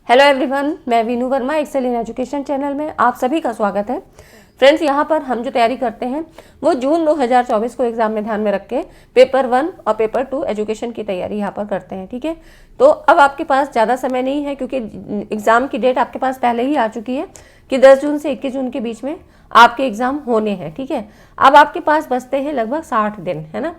Hello everyone, मैं Veenu Verma excel in education channel में आप सभी का स्वागत है। फ्रेंड्स, यहाँ पर हम जो तैयारी करते हैं वो जून 2024 को एग्जाम में ध्यान में रख के पेपर 1 और पेपर 2 एजुकेशन की तैयारी यहाँ पर करते हैं। ठीक है, तो अब आपके पास ज़्यादा समय नहीं है क्योंकि एग्ज़ाम की डेट आपके पास पहले ही आ चुकी है कि 10 जून से 21 जून के बीच में आपके एग्ज़ाम होने हैं। ठीक है, अब आपके पास बचते हैं लगभग 60 दिन, है ना।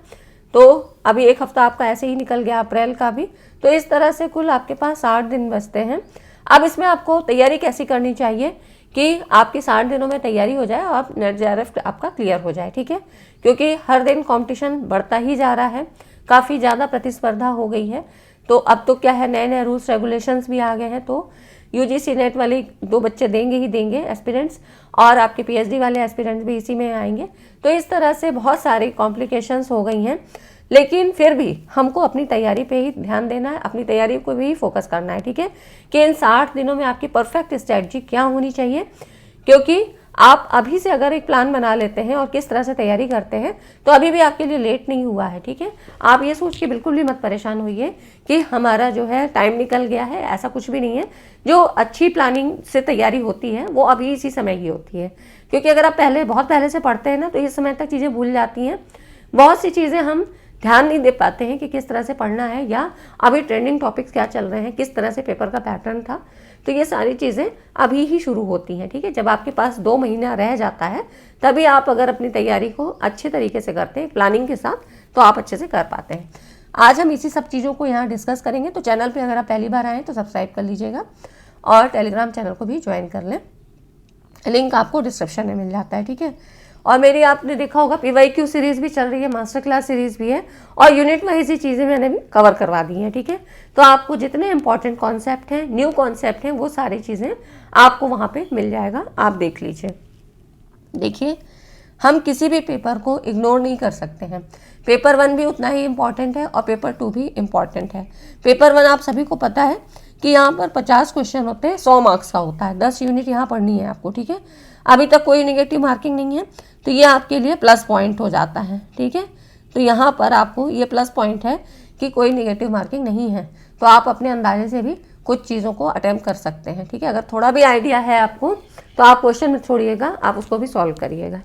तो अभी एक हफ्ता आपका ऐसे ही निकल गया, अप्रैल का भी। तो इस तरह से कुल आपके पास 60 दिन बचते हैं। अब इसमें आपको तैयारी कैसी करनी चाहिए कि आपकी 60 दिनों में तैयारी हो जाए और आप नेट जेआरएफ आपका क्लियर हो जाए। ठीक है, क्योंकि हर दिन कंपटीशन बढ़ता ही जा रहा है, काफ़ी ज़्यादा प्रतिस्पर्धा हो गई है। तो अब तो क्या है, नए नए रूल्स रेगुलेशंस भी आ गए हैं। तो यूजीसी नेट वाले 2 बच्चे देंगे ही देंगे एस्पिरेंट्स, और आपके पीएचडी वाले एस्पिरेंट्स भी इसी में आएंगे। तो इस तरह से बहुत सारी कॉम्प्लिकेशंस हो गई हैं, लेकिन फिर भी हमको अपनी तैयारी पे ही ध्यान देना है, अपनी तैयारी को भी फोकस करना है। ठीक है, कि इन 60 दिनों में आपकी परफेक्ट स्ट्रेटजी क्या होनी चाहिए, क्योंकि आप अभी से अगर एक प्लान बना लेते हैं और किस तरह से तैयारी करते हैं तो अभी भी आपके लिए लेट नहीं हुआ है। ठीक है, आप ये सोच के बिल्कुल भी मत परेशान होइए कि हमारा जो है टाइम निकल गया है, ऐसा कुछ भी नहीं है। जो अच्छी प्लानिंग से तैयारी होती है वो अभी इसी समय ही होती है, क्योंकि अगर आप बहुत पहले से पढ़ते हैं ना तो इस समय तक चीज़ें भूल जाती हैं। बहुत सी चीज़ें हम ध्यान नहीं दे पाते हैं कि किस तरह से पढ़ना है, या अभी ट्रेंडिंग टॉपिक्स क्या चल रहे हैं, किस तरह से पेपर का पैटर्न था। तो ये सारी चीज़ें अभी ही शुरू होती हैं। ठीक है, जब आपके पास 2 महीना रह जाता है तभी आप अगर अपनी तैयारी को अच्छे तरीके से करते हैं प्लानिंग के साथ तो आप अच्छे से कर पाते हैं। आज हम इसी सब चीज़ों को यहाँ डिस्कस करेंगे। तो चैनल पर अगर आप पहली बार आएँ तो सब्सक्राइब कर लीजिएगा और टेलीग्राम चैनल को भी ज्वाइन कर लें, लिंक आपको डिस्क्रिप्शन में मिल जाता है। ठीक है, और मेरी आपने देखा होगा PYQ सीरीज़ भी चल रही है, मास्टर क्लास सीरीज़ भी है, और यूनिट वाइज ही चीज़ें मैंने भी कवर करवा दी हैं। ठीक है, तो आपको जितने इंपॉर्टेंट कॉन्सेप्ट हैं, न्यू कॉन्सेप्ट हैं, वो सारी चीज़ें आपको वहाँ पे मिल जाएगा, आप देख लीजिए। देखिए, हम किसी भी पेपर को इग्नोर नहीं कर सकते हैं। पेपर 1 भी उतना ही इम्पॉर्टेंट है और पेपर 2 भी इम्पॉर्टेंट है। पेपर 1 आप सभी को पता है कि यहाँ पर 50 क्वेश्चन होते हैं, 100 मार्क्स का होता है, 10 यूनिट यहाँ पढ़नी है आपको। ठीक है, अभी तक कोई नेगेटिव मार्किंग नहीं है, तो ये आपके लिए प्लस पॉइंट हो जाता है। ठीक है, तो यहाँ पर आपको ये प्लस पॉइंट है कि कोई नेगेटिव मार्किंग नहीं है, तो आप अपने अंदाजे से भी कुछ चीज़ों को अटेम्प्ट कर सकते हैं। ठीक है, अगर थोड़ा भी आइडिया है आपको तो आप क्वेश्चन मत छोड़िएगा, आप उसको भी सॉल्व करिएगा।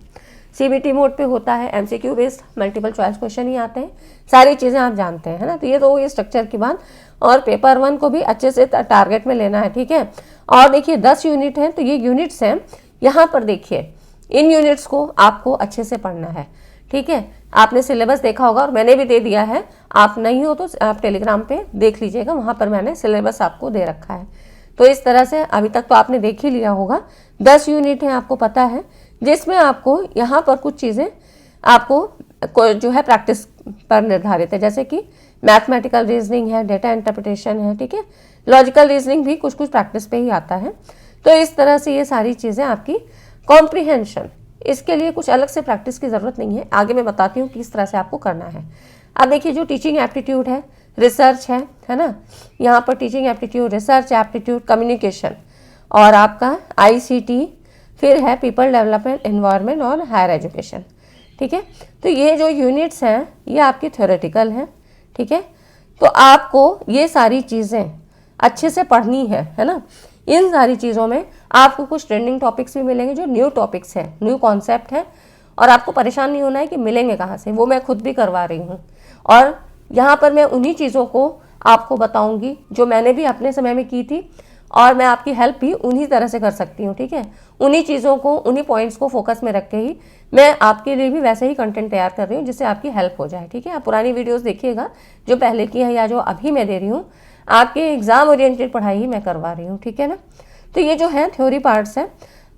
CBT मोड पे होता है, MCQ based multiple choice question ही आते हैं, सारी चीज़ें आप जानते हैं, है ना। तो ये तो ये स्ट्रक्चर की बात, और पेपर 1 को भी अच्छे से टारगेट में लेना है। ठीक है, और देखिए 10 यूनिट हैं, तो ये यूनिट्स हैं, यहाँ पर देखिए इन यूनिट्स को आपको अच्छे से पढ़ना है। ठीक है, आपने सिलेबस देखा होगा और मैंने भी दे दिया है, आप नहीं हो तो आप टेलीग्राम पे देख लीजिएगा, वहाँ पर मैंने सिलेबस आपको दे रखा है। तो इस तरह से अभी तक तो आपने देख ही लिया होगा। 10 यूनिट हैं, आपको पता है, जिसमें आपको यहाँ पर कुछ चीज़ें आपको जो है प्रैक्टिस पर निर्धारित है, जैसे कि मैथमेटिकल रीजनिंग है, डेटा इंटरप्रिटेशन है। ठीक है, लॉजिकल रीजनिंग भी कुछ कुछ प्रैक्टिस पे ही आता है। तो इस तरह से ये सारी चीज़ें आपकी कॉम्प्रिहेंशन, इसके लिए कुछ अलग से प्रैक्टिस की ज़रूरत नहीं है, आगे मैं बताती हूँ किस तरह से आपको करना है। अब देखिए, जो टीचिंग एप्टीट्यूड है, रिसर्च है ना, यहाँ पर teaching aptitude, research aptitude, communication, और आपका ICT, फिर है पीपल डेवलपमेंट, एनवायरनमेंट और हायर एजुकेशन। ठीक है, तो ये जो यूनिट्स हैं ये आपकी थ्योरेटिकल हैं। ठीक है, तो आपको ये सारी चीज़ें अच्छे से पढ़नी है ना। इन सारी चीज़ों में आपको कुछ ट्रेंडिंग टॉपिक्स भी मिलेंगे जो न्यू टॉपिक्स हैं, न्यू कॉन्सेप्ट है, और आपको परेशान नहीं होना है कि मिलेंगे कहाँ से, वो मैं खुद भी करवा रही हूँ। और यहाँ पर मैं उन्हीं चीज़ों को आपको बताऊँगी जो मैंने भी अपने समय में की थी, और मैं आपकी हेल्प भी उन्हीं तरह से कर सकती हूँ। ठीक है, उन्हीं चीज़ों को, उन्हीं पॉइंट्स को फोकस में रख के ही मैं आपके लिए भी वैसे ही कंटेंट तैयार कर रही हूँ जिससे आपकी हेल्प हो जाए। ठीक है, आप पुरानी वीडियोस देखिएगा जो पहले की है या जो अभी मैं दे रही हूँ, आपके एग्ज़ाम ओरिएंटेड पढ़ाई ही मैं करवा रही हूँ। ठीक है ना, तो ये जो है थ्योरी पार्ट्स है।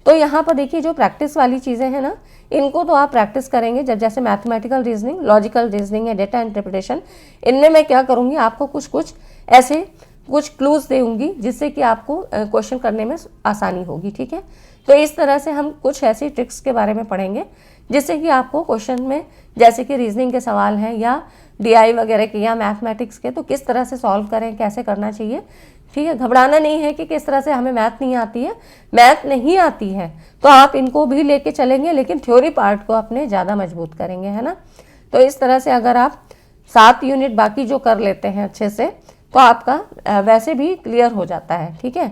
तो यहाँ पर देखिए, जो प्रैक्टिस वाली चीज़ें हैं ना, इनको तो आप प्रैक्टिस करेंगे जब, जैसे मैथमेटिकल रीजनिंग, लॉजिकल रीजनिंग है, डेटा इंटरप्रिटेशन, इनमें मैं क्या करूँगी, आपको कुछ ऐसे कुछ क्लूज दूंगी जिससे कि आपको क्वेश्चन करने में आसानी होगी। ठीक है, तो इस तरह से हम कुछ ऐसी ट्रिक्स के बारे में पढ़ेंगे जिससे कि आपको क्वेश्चन में, जैसे कि रीजनिंग के सवाल हैं या DI वगैरह के या मैथमेटिक्स के, तो किस तरह से सॉल्व करें, कैसे करना चाहिए। ठीक है, घबराना नहीं है कि किस तरह से हमें मैथ नहीं आती है, मैथ नहीं आती है तो आप इनको भी लेके चलेंगे, लेकिन थ्योरी पार्ट को अपने ज़्यादा मजबूत करेंगे, है ना। तो इस तरह से अगर आप 7 यूनिट बाकी जो कर लेते हैं अच्छे से, तो आपका वैसे भी क्लियर हो जाता है, ठीक है।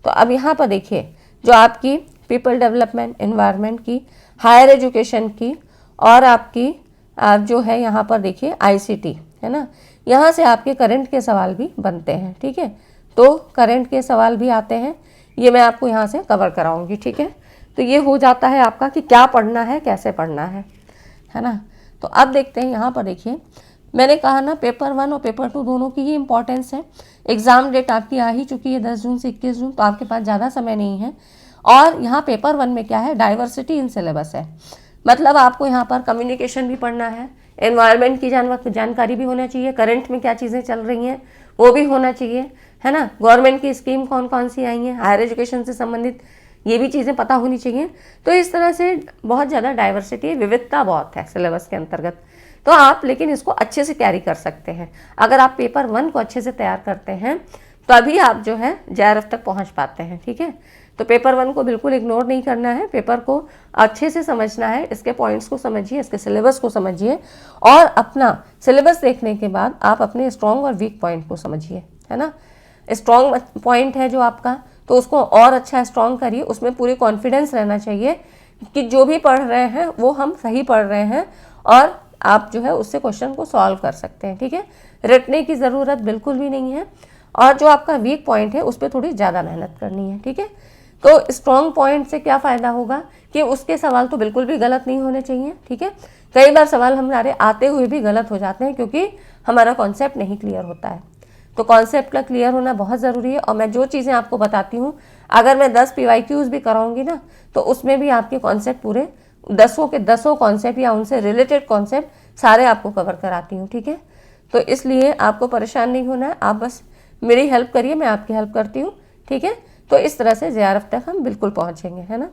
तो अब यहाँ पर देखिए जो आपकी पीपल डेवलपमेंट, एनवायरनमेंट की, हायर एजुकेशन की और आपकी जो है यहाँ पर देखिए आईसीटी है ना, यहाँ से आपके करंट के सवाल भी बनते हैं, ठीक है। तो करंट के सवाल भी आते हैं, ये मैं आपको यहाँ से कवर कराऊंगी, ठीक है। तो ये हो जाता है आपका कि क्या पढ़ना है, कैसे पढ़ना है ना। तो अब देखते हैं यहाँ पर देखिए, मैंने कहा ना पेपर 1 और पेपर 2 दोनों की ही इंपॉर्टेंस है। एग्ज़ाम डेट आपकी आ ही चुकी है 10 जून से 21 जून, तो आपके पास ज़्यादा समय नहीं है। और यहाँ पेपर 1 में क्या है, डाइवर्सिटी इन सिलेबस है, मतलब आपको यहाँ पर कम्युनिकेशन भी पढ़ना है, एनवायरनमेंट की जानकारी भी होना चाहिए, करंट में क्या चीज़ें चल रही हैं वो भी होना चाहिए, है ना। गवर्नमेंट की स्कीम कौन कौन सी आई हैं, हायर एजुकेशन से संबंधित ये भी चीज़ें पता होनी चाहिए। तो इस तरह से बहुत ज़्यादा डाइवर्सिटी, विविधता बहुत है सिलेबस के अंतर्गत। तो आप लेकिन इसको अच्छे से कैरी कर सकते हैं। अगर आप पेपर 1 को अच्छे से तैयार करते हैं तभी आप जो है JRF तक पहुंच पाते हैं, ठीक है। तो पेपर 1 को बिल्कुल इग्नोर नहीं करना है, पेपर को अच्छे से समझना है, इसके पॉइंट्स को समझिए, इसके सिलेबस को समझिए और अपना सिलेबस देखने के बाद आप अपने स्ट्रॉन्ग और वीक पॉइंट को समझिए, है ना। स्ट्रॉन्ग पॉइंट है जो आपका, तो उसको और अच्छा स्ट्रॉन्ग करिए, उसमें पूरी कॉन्फिडेंस रहना चाहिए कि जो भी पढ़ रहे हैं वो हम सही पढ़ रहे हैं और आप जो है उससे क्वेश्चन को सॉल्व कर सकते हैं, ठीक है। रटने की ज़रूरत बिल्कुल भी नहीं है और जो आपका वीक पॉइंट है उस पर थोड़ी ज़्यादा मेहनत करनी है, ठीक है। तो स्ट्रॉन्ग पॉइंट से क्या फ़ायदा होगा कि उसके सवाल तो बिल्कुल भी गलत नहीं होने चाहिए, ठीक है। कई बार सवाल हमारे आते हुए भी गलत हो जाते हैं क्योंकि हमारा कॉन्सेप्ट नहीं क्लियर होता है। तो कॉन्सेप्ट का क्लियर होना बहुत ज़रूरी है। और मैं जो चीज़ें आपको बताती हूँ, अगर मैं 10 PYQs भी कराऊंगी ना तो उसमें भी आपके कॉन्सेप्ट पूरे 10 के 10 कॉन्सेप्ट या उनसे रिलेटेड कॉन्सेप्ट सारे आपको कवर कराती हूँ, ठीक है। तो इसलिए आपको परेशान नहीं होना है, आप बस मेरी हेल्प करिए, मैं आपकी हेल्प करती हूँ, ठीक है। तो इस तरह से JRF तक हम बिल्कुल पहुँचेंगे, है ना।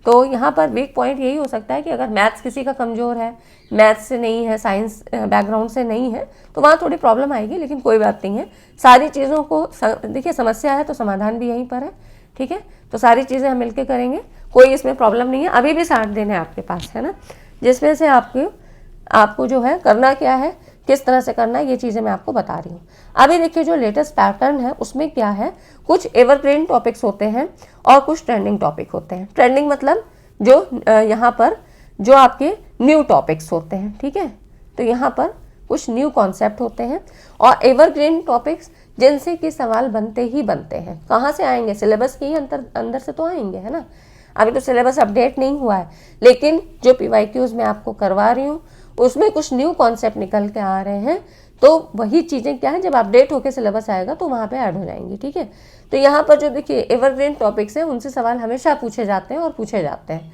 तो यहाँ पर वीक पॉइंट यही हो सकता है कि अगर मैथ्स किसी का कमज़ोर है, मैथ्स से नहीं है, साइंस बैकग्राउंड से नहीं है, तो वहाँ थोड़ी प्रॉब्लम आएगी, लेकिन कोई बात नहीं है। सारी चीज़ों को देखिए, समस्या है तो समाधान भी यहीं पर है, ठीक है। तो सारी चीज़ें हम मिलकर करेंगे, कोई इसमें प्रॉब्लम नहीं है। अभी भी 60 दिन है आपके पास, है ना, जिसमें से आपको जो है करना क्या है, किस तरह से करना है, ये चीज़ें मैं आपको बता रही हूँ। अभी देखिए जो लेटेस्ट पैटर्न है उसमें क्या है, कुछ एवरग्रीन टॉपिक्स होते हैं और कुछ ट्रेंडिंग टॉपिक होते हैं। ट्रेंडिंग मतलब जो यहाँ पर जो आपके न्यू टॉपिक्स होते हैं, ठीक है। तो यहाँ पर कुछ न्यू कॉन्सेप्ट होते हैं और एवरग्रीन टॉपिक्स जिनसे कि सवाल बनते ही बनते हैं। कहाँ से आएंगे, सिलेबस के ही अंदर से तो आएंगे, है ना। अभी तो सिलेबस अपडेट नहीं हुआ है, लेकिन जो PYQs मैं आपको करवा रही हूँ उसमें कुछ न्यू कॉन्सेप्ट निकल के आ रहे हैं। तो वही चीज़ें क्या है, जब अपडेट होकर सिलेबस आएगा तो वहाँ पे ऐड हो जाएंगी, ठीक है। तो यहाँ पर जो देखिए एवरग्रीन टॉपिक्स हैं उनसे सवाल हमेशा पूछे जाते हैं और पूछे जाते हैं,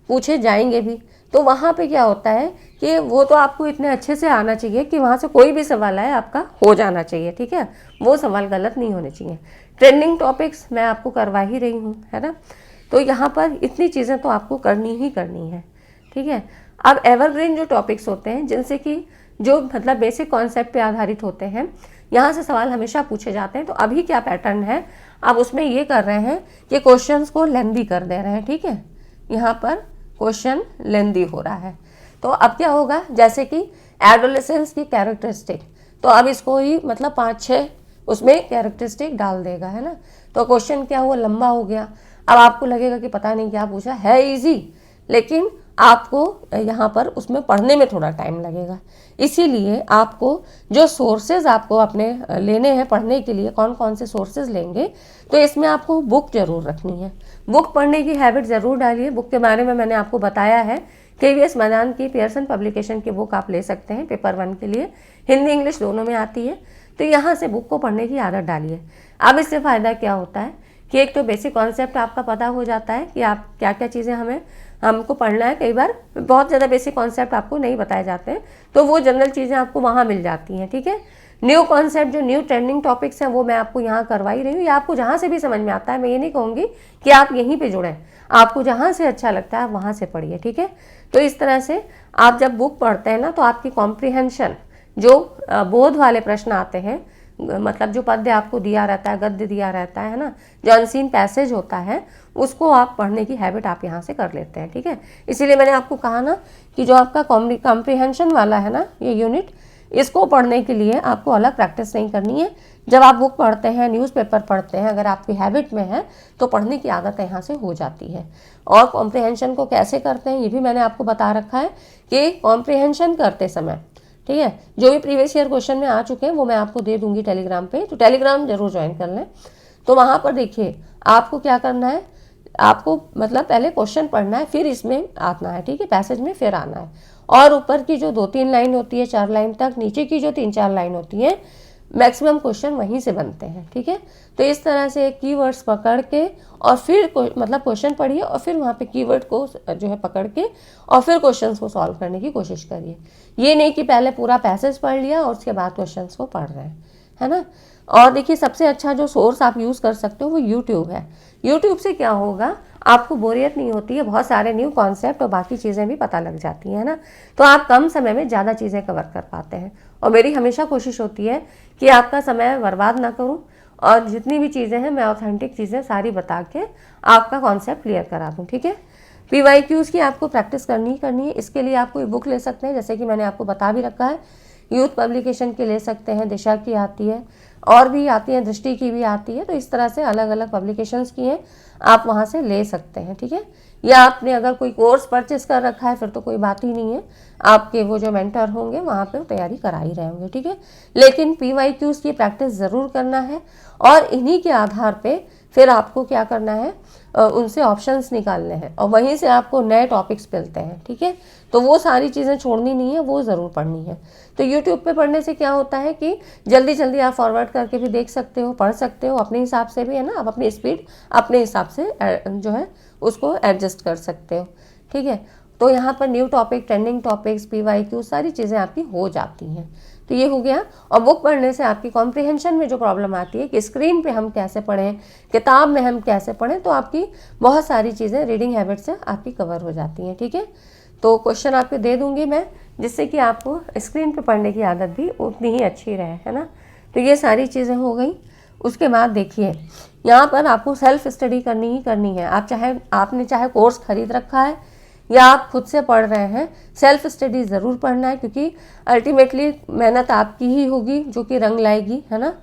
पूछे जाएंगे भी। तो वहाँ पे क्या होता है कि वो तो आपको इतने अच्छे से आना चाहिए कि वहाँ से कोई भी सवाल आए आपका हो जाना चाहिए, ठीक है। वो सवाल गलत नहीं होने चाहिए। ट्रेंडिंग टॉपिक्स मैं आपको करवा ही रही हूँ, है ना। तो यहाँ पर इतनी चीज़ें तो आपको करनी ही करनी है, ठीक है। अब एवरग्रीन जो टॉपिक्स होते हैं जिनसे कि जो मतलब बेसिक कॉन्सेप्ट पे आधारित होते हैं, यहाँ से सवाल हमेशा पूछे जाते हैं। तो अभी क्या पैटर्न है, अब उसमें ये कर रहे हैं कि क्वेश्चंस को लेंदी कर दे रहे हैं, ठीक है। यहाँ पर क्वेश्चन लेंदी हो रहा है। तो अब क्या होगा, जैसे कि एडोलेसेंस की कैरेक्टरिस्टिक, तो अब इसको ही मतलब 5-6 उसमें कैरेक्टरिस्टिक डाल देगा, है ना। तो क्वेश्चन क्या हुआ, लंबा हो गया। अब आपको लगेगा कि पता नहीं क्या पूछा है, इजी, लेकिन आपको यहाँ पर उसमें पढ़ने में थोड़ा टाइम लगेगा। इसीलिए आपको जो सोर्सेज आपको अपने लेने हैं पढ़ने के लिए, कौन कौन से सोर्सेज लेंगे, तो इसमें आपको बुक जरूर रखनी है। बुक पढ़ने की हैबिट ज़रूर डालिए। बुक के बारे में मैंने आपको बताया है, KVS मैदान की पियर्सन पब्लिकेशन की बुक आप ले सकते हैं पेपर 1 के लिए, हिंदी इंग्लिश दोनों में आती है। तो यहाँ से बुक को पढ़ने की आदत डालिए। अब इससे फ़ायदा क्या होता है कि एक तो बेसिक कॉन्सेप्ट आपका पता हो जाता है कि आप क्या क्या चीज़ें हमको पढ़ना है। कई बार बहुत ज़्यादा बेसिक कॉन्सेप्ट आपको नहीं बताए जाते हैं, तो वो जनरल चीज़ें आपको वहाँ मिल जाती हैं, ठीक है। न्यू कॉन्सेप्ट जो न्यू ट्रेंडिंग टॉपिक्स हैं वो मैं आपको यहाँ करवाई रही हूँ। या आपको जहाँ से भी समझ में आता है, मैं ये नहीं कहूँगी कि आप यहीं पे जुड़ें, आपको जहाँ से अच्छा लगता है वहाँ से पढ़िए, ठीक है। तो इस तरह से आप जब बुक पढ़ते हैं ना, तो आपकी कॉम्प्रिहेंशन, जो बोध वाले प्रश्न आते हैं, मतलब जो पद्य आपको दिया रहता है, गद्य दिया रहता है ना, जो अनसीन पैसेज होता है, उसको आप पढ़ने की हैबिट आप यहाँ से कर लेते हैं, ठीक है। इसीलिए मैंने आपको कहा ना कि जो आपका कॉम्प्रिहेंशन वाला है ना ये यूनिट, इसको पढ़ने के लिए आपको अलग प्रैक्टिस नहीं करनी है। जब आप बुक पढ़ते हैं, न्यूज़पेपर पढ़ते हैं, अगर आपकी हैबिट में है तो पढ़ने की आदत यहाँ से हो जाती है। और कॉम्प्रिहेंशन को कैसे करते हैं ये भी मैंने आपको बता रखा है कि कॉम्प्रिहेंशन करते समय, ठीक है, जो भी प्रीवियस ईयर क्वेश्चन में आ चुके हैं वो मैं आपको दे दूंगी टेलीग्राम पे, तो टेलीग्राम जरूर ज्वाइन कर लें। तो वहाँ पर देखिए आपको क्या करना है, आपको मतलब पहले क्वेश्चन पढ़ना है, फिर इसमें आना है, ठीक है, पैसेज में फिर आना है। और ऊपर की जो 2-3 लाइन होती है, 4 लाइन तक, नीचे की जो 3-4 लाइन होती है, मैक्सिमम क्वेश्चन वहीं से बनते हैं, ठीक है। तो इस तरह से कीवर्ड्स पकड़ के और फिर मतलब क्वेश्चन पढ़िए और फिर वहाँ पे कीवर्ड को जो है पकड़ के और फिर क्वेश्चंस को सॉल्व करने की कोशिश करिए। ये नहीं कि पहले पूरा पैसेज पढ़ लिया और उसके बाद क्वेश्चंस को पढ़ रहे हैं, है ना। और देखिए सबसे अच्छा जो सोर्स आप यूज़ कर सकते हो वो यूट्यूब है। यूट्यूब से क्या होगा, आपको बोरियत नहीं होती है, बहुत सारे न्यू कॉन्सेप्ट और बाकी चीज़ें भी पता लग जाती हैं, ना। तो आप कम समय में ज़्यादा चीज़ें कवर कर पाते हैं। और मेरी हमेशा कोशिश होती है कि आपका समय बर्बाद ना करूं और जितनी भी चीज़ें हैं मैं ऑथेंटिक चीज़ें सारी बता के आपका कॉन्सेप्ट क्लियर करा दूं, ठीक है। PYQs की आपको प्रैक्टिस करनी है। इसके लिए आप कोई बुक ले सकते हैं, जैसे कि मैंने आपको बता भी रखा है, यूथ पब्लिकेशन की ले सकते हैं, दिशा की आती है, और भी आती है, दृष्टि की भी आती है। तो इस तरह से अलग अलग पब्लिकेशंस की हैं, आप वहाँ से ले सकते हैं, ठीक है। या आपने अगर कोई कोर्स परचेस कर रखा है फिर तो कोई बात ही नहीं है, आपके वो जो मेंटर होंगे वहाँ पे तैयारी करा ही रहे होंगे, ठीक है। लेकिन PYQs की प्रैक्टिस ज़रूर करना है और इन्हीं के आधार पे फिर आपको क्या करना है, उनसे ऑप्शंस निकालने हैं और वहीं से आपको नए टॉपिक्स मिलते हैं, ठीक है। तो वो सारी चीज़ें छोड़नी नहीं है, वो ज़रूर पढ़नी है। तो यूट्यूब पे पढ़ने से क्या होता है कि जल्दी जल्दी आप फॉरवर्ड करके भी देख सकते हो, पढ़ सकते हो अपने हिसाब से भी, है ना। आप अपनी स्पीड अपने हिसाब से जो है उसको एडजस्ट कर सकते हो, ठीक है। तो यहाँ पर new topic, trending topics, PYQ सारी चीज़ें आपकी हो जाती हैं। तो ये हो गया। और बुक पढ़ने से आपकी कॉम्प्रिहेंशन में जो प्रॉब्लम आती है कि स्क्रीन पे हम कैसे पढ़ें, किताब में हम कैसे पढ़ें, तो आपकी बहुत सारी चीज़ें रीडिंग हैबिट से आपकी कवर हो जाती हैं, ठीक है। तो क्वेश्चन आपको दे दूंगी मैं, जिससे कि आपको स्क्रीन पे पढ़ने की आदत भी उतनी ही अच्छी रहे, है ना। तो ये सारी चीज़ें हो गई। उसके बाद देखिए यहाँ पर आपको सेल्फ स्टडी करनी ही करनी है। आपने चाहे कोर्स खरीद रखा है या आप खुद से पढ़ रहे हैं, सेल्फ स्टडी ज़रूर पढ़ना है, क्योंकि अल्टीमेटली मेहनत आपकी ही होगी जो कि रंग लाएगी, है ना।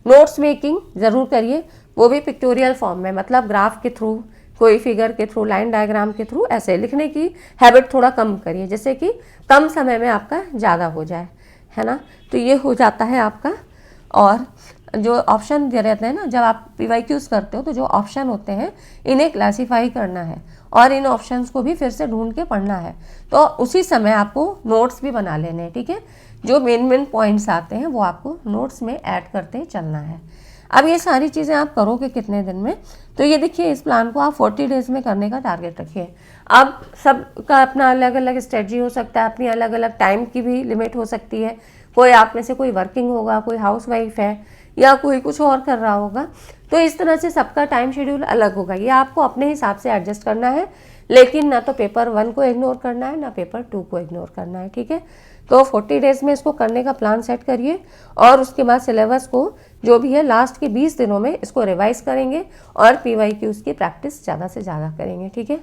नोट्स मेकिंग ज़रूर करिए, वो भी पिक्टोरियल फॉर्म में, मतलब ग्राफ के थ्रू, कोई फिगर के थ्रू, लाइन डायग्राम के थ्रू, ऐसे लिखने की हैबिट थोड़ा कम करिए, जिससे कि कम समय में आपका ज़्यादा हो जाए, है ना। तो ये हो जाता है आपका। और जो ऑप्शन दे रहते हैं ना, जब आप PYQs करते हो तो जो ऑप्शन होते हैं इन्हें क्लासीफाई करना है और इन ऑप्शंस को भी फिर से ढूंढ के पढ़ना है। तो उसी समय आपको नोट्स भी बना लेने हैं, ठीक है। जो मेन पॉइंट्स आते हैं वो आपको नोट्स में ऐड करते चलना है। अब ये सारी चीज़ें आप करोगे कितने दिन में, तो ये देखिए इस प्लान को आप 40 डेज में करने का टारगेट रखिए। अब सबका अपना अलग अलग स्ट्रेटजी हो सकता है, अपनी अलग अलग टाइम की भी लिमिट हो सकती है। कोई आप में से कोई वर्किंग होगा, कोई हाउसवाइफ है, या कोई कुछ और कर रहा होगा। तो इस तरह से सबका टाइम शेड्यूल अलग होगा, ये आपको अपने हिसाब से एडजस्ट करना है। लेकिन ना तो पेपर 1 को इग्नोर करना है, ना पेपर 2 को इग्नोर करना है, ठीक है। तो 40 डेज में इसको करने का प्लान सेट करिए और उसके बाद सिलेबस को जो भी है लास्ट के 20 दिनों में इसको रिवाइज करेंगे और PYQs की प्रैक्टिस ज़्यादा से ज़्यादा करेंगे, ठीक है।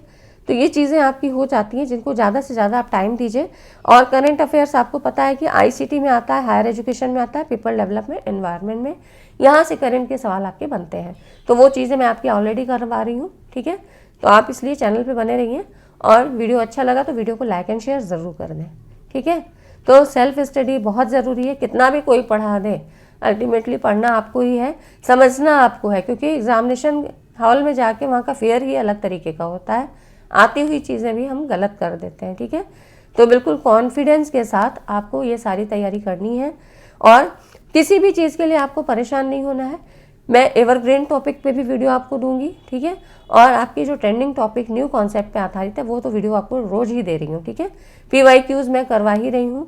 तो ये चीज़ें आपकी हो जाती हैं जिनको ज़्यादा से ज़्यादा आप टाइम दीजिए। और करंट अफेयर्स आपको पता है कि ICT में आता है, हायर एजुकेशन में आता है, पीपल डेवलपमेंट, एनवायरनमेंट में, यहाँ से करंट के सवाल आपके बनते हैं। तो वो चीज़ें मैं आपकी ऑलरेडी करवा रही हूँ, ठीक है। तो आप इसलिए चैनल पे बने रहिए और वीडियो अच्छा लगा तो वीडियो को लाइक एंड शेयर ज़रूर कर दें, ठीक है। तो सेल्फ स्टडी बहुत ज़रूरी है, कितना भी कोई पढ़ा दे, अल्टीमेटली पढ़ना आपको ही है, समझना आपको है, क्योंकि एग्जामिनेशन हॉल में जाके वहाँ का फेयर ही अलग तरीके का होता है, आती हुई चीज़ें भी हम गलत कर देते हैं, ठीक है। तो बिल्कुल कॉन्फिडेंस के साथ आपको ये सारी तैयारी करनी है और किसी भी चीज़ के लिए आपको परेशान नहीं होना है। मैं एवरग्रीन टॉपिक पे भी वीडियो आपको दूंगी, ठीक है। और आपकी जो ट्रेंडिंग टॉपिक न्यू कॉन्सेप्ट पे आधारित है वो तो वीडियो आपको रोज़ ही दे रही हूँ, ठीक है। PYQs मैं करवा ही रही हूँ,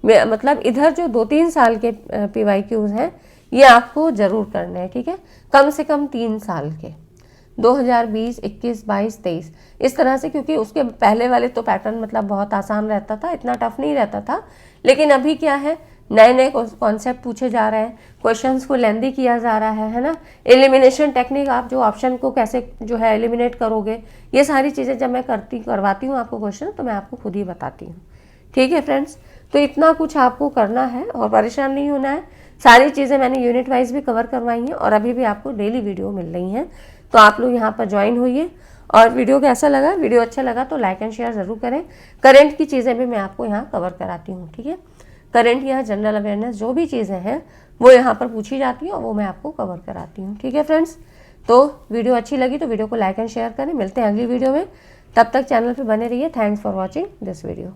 मतलब इधर जो 2-3 साल के PYQs हैं ये आपको ज़रूर करने हैं, ठीक है। कम से कम 3 साल के, 2020, 21, 22, 23 इस तरह से, क्योंकि उसके पहले वाले तो पैटर्न मतलब बहुत आसान रहता था, इतना टफ नहीं रहता था। लेकिन अभी क्या है, नए नए कॉन्सेप्ट पूछे जा रहे हैं, क्वेश्चंस को लेंदी किया जा रहा है ना। एलिमिनेशन टेक्निक, आप जो ऑप्शन को कैसे जो है एलिमिनेट करोगे, ये सारी चीज़ें जब मैं करवाती हूँ आपको क्वेश्चन, तो मैं आपको खुद ही बताती हूँ, ठीक है फ्रेंड्स। तो इतना कुछ आपको करना है और परेशान नहीं होना है। सारी चीज़ें मैंने यूनिट वाइज भी कवर करवाई हैं और अभी भी आपको डेली वीडियो मिल रही हैं। तो आप लोग यहाँ पर ज्वाइन होइए। और वीडियो कैसा लगा, वीडियो अच्छा लगा तो लाइक एंड शेयर ज़रूर करें। करंट की चीज़ें भी मैं आपको यहाँ कवर कराती हूँ, ठीक है। करंट या जनरल अवेयरनेस जो भी चीज़ें हैं वो यहाँ पर पूछी जाती हैं और वो मैं आपको कवर कराती हूँ, ठीक है फ्रेंड्स। तो वीडियो अच्छी लगी तो वीडियो को लाइक एंड शेयर करें। मिलते हैं अगली वीडियो में, तब तक चैनल पर बने रहिए। Thanks for watching this video.